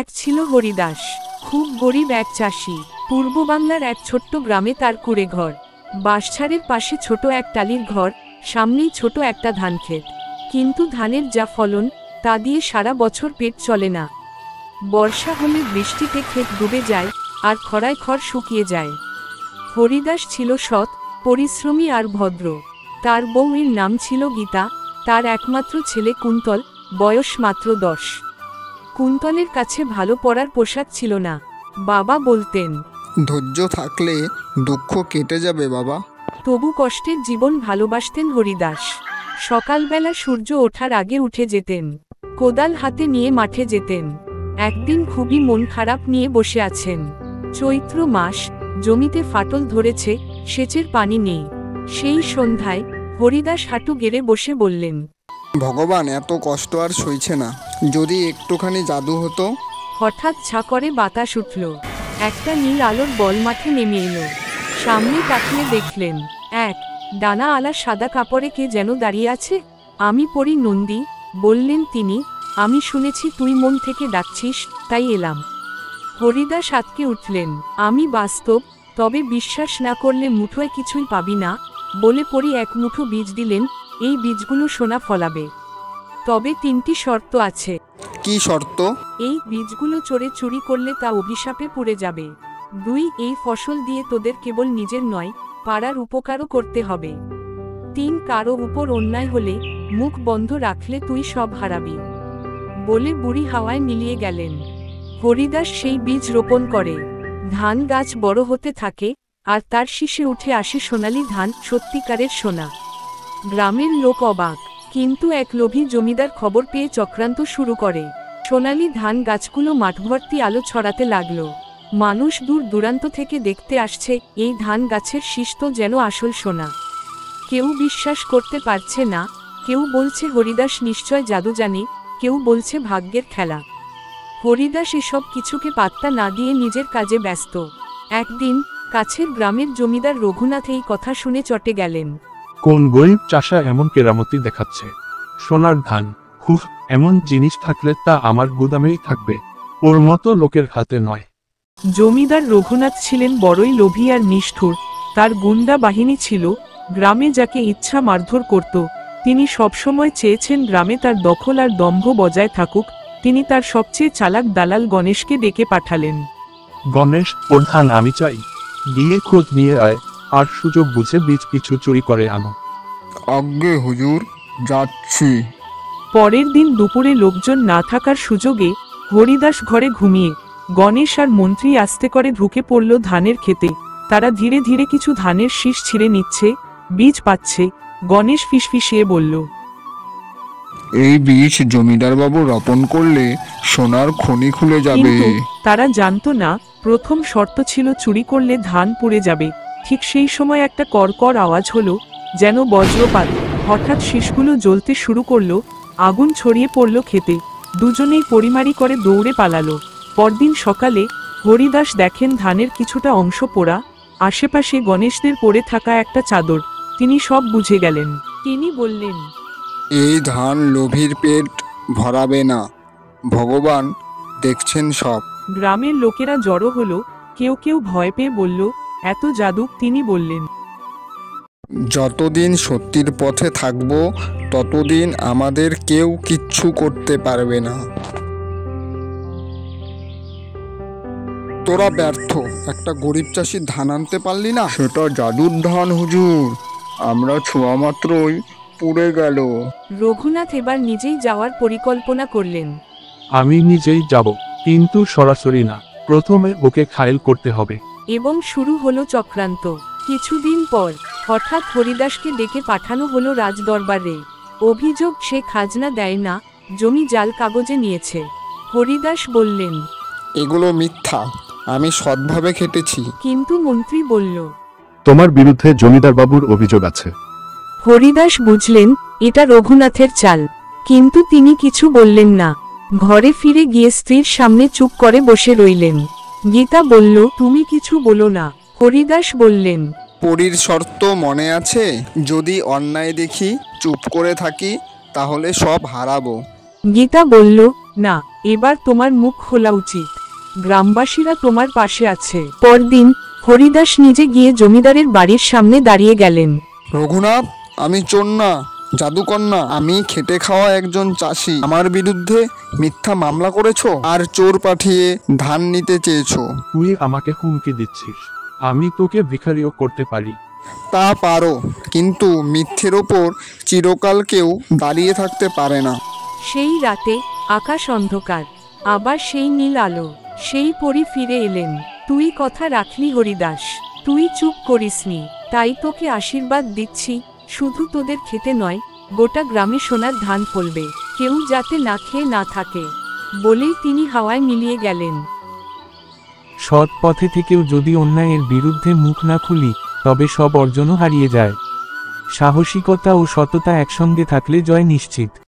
এক ছিল হরিদাস, খুব গরিব এক চাষি। পূর্ব বাংলার এক ছোট্ট গ্রামে তার কুড়ে ঘর, বাঁশঝাড়ের পাশে ছোট এক টালির ঘর, সামনেই ছোট একটা ধান ক্ষেত। কিন্তু ধানের যা ফলন তা দিয়ে সারা বছর পেট চলে না। বর্ষা হলে বৃষ্টিতে ক্ষেত ডুবে যায়, আর খরায় খড় শুকিয়ে যায়। হরিদাস ছিল সৎ, পরিশ্রমী আর ভদ্র। তার বউয়ের নাম ছিল গীতা, তার একমাত্র ছেলে কুন্তল, বয়স মাত্র 10। কুন্তলের কাছে ভালো পড়ার পোশাক ছিল না। বাবা বলতেন, ধৈর্য থাকলে দুঃখ কেটে যাবে বাবা। তবু কষ্টের জীবন ভালোবাসতেন হরিদাস। সকালবেলা সূর্য ওঠার আগে উঠে যেতেন, কোদাল হাতে নিয়ে মাঠে যেতেন। একদিন খুবই মন খারাপ নিয়ে বসে আছেন। চৈত্র মাস, জমিতে ফাটল ধরেছে, সেচের পানি নেই। সেই সন্ধ্যায় হরিদাস হাঁটু গেড়ে বসে বললেন, ভগবান, এত কষ্ট আর সইছে না, যদি একটুখানি জাদু হতো। হঠাৎ ছা করে বাতাস উঠল, একটা নীল আলোর বল মাঠে নেমে এলো। সামনে তাকিয়ে দেখলেন, এক ডানা আলা সাদা কাপড়ে কে যেন দাঁড়িয়ে আছে। আমি পড়ি নন্দী, বললেন তিনি। আমি শুনেছি তুই মন থেকে ডাকছিস, তাই এলাম। হরিদাস আতকে উঠলেন, আমি বাস্তব, তবে বিশ্বাস না করলে মুঠোয় কিছুই পাবি না, বলে পড়ি এক মুঠো বীজ দিলেন। এই বীজগুলো সোনা ফলাবে, তবে 3টি শর্ত আছে। কি শর্ত? এই বীজগুলো চোরে চুরি করলে তা অভিশাপে পড়ে যাবে। 2, এই ফসল দিয়ে তোদের কেবল নিজের নয়, পাড়ার উপকারও করতে হবে। 3, কারো উপর অন্যায় হলে মুখ বন্ধ রাখলে তুই সব হারাবি। বলে বুড়ি হাওয়ায় মিলিয়ে গেলেন। হরিদাস সেই বীজ রোপণ করে। ধান গাছ বড় হতে থাকে, আর তার শীষে উঠে আসে সোনালি ধান, সত্যিকারের সোনা। গ্রামের লোক অবাক, কিন্তু এক লোভী জমিদার খবর পেয়ে চক্রান্ত শুরু করে। সোনালি ধান গাছগুলো মাঠভর্তি আলো ছড়াতে লাগলো। মানুষ দূর দূরান্ত থেকে দেখতে আসছে, এই ধান গাছের শীষ তো যেন আসল সোনা। কেউ বিশ্বাস করতে পারছে না, কেউ বলছে হরিদাস নিশ্চয় জাদু জানে, কেউ বলছে ভাগ্যের খেলা। হরিদাস এসব কিছুকে পাত্তা না দিয়ে নিজের কাজে ব্যস্ত। একদিন কাছের গ্রামের জমিদার রঘুনাথ এই কথা শুনে চটে গেলেন। কোন গরিব চাষা এমন কেরামতি দেখাচ্ছে? সোনার ধান, হুফ, এমন জিনিস থাকলে তা আমার গুদামেই থাকবে, ওর মতো লোকের হাতে নয়। জমিদার রঘুনাথ ছিলেন বড়ই লোভী আর নিষ্ঠুর। তার গুন্ডা বাহিনী ছিল, গ্রামে যাকে ইচ্ছা মারধর করত। তিনি সবসময় চেয়েছেন গ্রামে তার দখল আর দম্ভ বজায় থাকুক। তিনি তার সবচেয়ে চালাক দালাল গণেশকে ডেকে পাঠালেন। গণেশ, ওর ধান আমি চাই, গিয়ে খোঁজ নিয়ে আয়, আর সুযোগ বুঝে বীজ কিছু চুরি করে আনো। আজ্ঞে হুজুর, যাচ্ছি। পরের দিন দুপুরে লোকজন না থাকার সুযোগে হরিদাস ঘরে ঘুমিয়ে, গণেশ আর মন্ত্রী আস্তে করে ঢুকে পড়ল ধানের ক্ষেতে। তারা ধীরে ধীরে কিছু ধানের শীষ ছিঁড়ে নিচ্ছে, বীজ পাচ্ছে। গণেশ ফিসফিসিয়ে বলল, এই বীজ জমিদার বাবু রোপণ করলে সোনার খনি খুলে যাবে। কিন্তু তারা জানতো না, প্রথম শর্ত ছিল চুরি করলে ধান পুড়ে যাবে। ঠিক সেই সময় একটা করকর আওয়াজ হলো, যেন বজ্রপাত। হঠাৎ শীষগুলো জ্বলতে শুরু করলো, আগুন ছড়িয়ে পড়ল ক্ষেতে। দুজনেই পরিমারি করে দৌড়ে পালালো। পরদিন সকালে হরিদাস দেখেন ধানের কিছুটা অংশ পোড়া, আশেপাশে গণেশদের পড়ে থাকা একটা চাদর। তিনি সব বুঝে গেলেন। তিনি বললেন, এই ধান লোভীর পেট ভরাবে না, ভগবান দেখছেন সব। গ্রামের লোকেরা জড়ো হলো, কেউ কেউ ভয় পেয়ে বলল, এত জাদু। তিনি বললেন, যতদিন সত্যির পথে থাকব, ততদিন আমাদের কেউ কিচ্ছু করতে পারবে না। তোরা ব্যর্থ, একটা গরিব চাষির ধান আনতে পারলি না। সেটা জাদুর ধান হুজুর, আমরা ছোঁয়া মাত্রই পুড়ে গেল। রঘুনাথ এবার নিজেই যাওয়ার পরিকল্পনা করলেন। আমি নিজেই যাব, কিন্তু সরাসরি না, প্রথমে ওকে ঘায়েল করতে হবে। এবং শুরু হলো চক্রান্ত। কিছুদিন পর হঠাৎ হরিদাসকে ডেকে পাঠানো হলো রাজদরবারে। অভিযোগ, সে খাজনা দেয় না, জমি জাল কাগজে নিয়েছে। হরিদাস বললেন, এগুলো মিথ্যা, আমি সৎভাবে খেটেছি। কিন্তু মন্ত্রী বলল, তোমার বিরুদ্ধে জমিদার বাবুর অভিযোগ আছে। হরিদাস বুঝলেন এটা রঘুনাথের চাল, কিন্তু তিনি কিছু বললেন না। ঘরে ফিরে গিয়ে স্ত্রীর সামনে চুপ করে বসে রইলেন। গীতা বলল, তুমি কিছু বলো না। হরিদাস বললেন, পরীর শর্ত মনে আছে? যদি অন্যায় দেখি, চুপ করে থাকি, তাহলে সব হারাবো। গীতা বলল, না, এবার তোমার মুখ খোলা উচিত। গ্রামবাসীরা তোমার পাশে আছে। পরদিন হরিদাস নিজে গিয়ে জমিদারের বাড়ির সামনে দাঁড়িয়ে গেলেন। রঘুনাথ, আমি চোর না, জাদুকর না, আমি খেটে খাওয়া একজন চাষি। আমার বিরুদ্ধে মিথ্যা মামলা করেছো আর চোর পাঠিয়ে ধান নিতে চেয়েছো। তুই আমাকে হুমকি দিচ্ছিস? আমি তোকে ভিখারিও করতে পারি। তা পারো, কিন্তু মিথ্যের ওপর চিরকাল কেউ দাঁড়িয়ে থাকতে পারে না। সেই রাতে আকাশ অন্ধকার, আবার সেই নীল আলো। সেই পরী ফিরে এলেন। তুই কথা রাখলি হরিদাস, তুই চুপ করিসনি। তাই তোকে আশীর্বাদ দিচ্ছি, শুধু তোদের খেতে নয়, গোটা গ্রামে সোনার ধান ফলবে, কেউ যাতে না খেয়ে না থাকে। বলেই তিনি হাওয়ায় মিলিয়ে গেলেন। সৎ পথে থেকেও যদি অন্যায়ের বিরুদ্ধে মুখ না খুলি, তবে সব অর্জনও হারিয়ে যায়। সাহসিকতা ও সততা একসঙ্গে থাকলে জয় নিশ্চিত।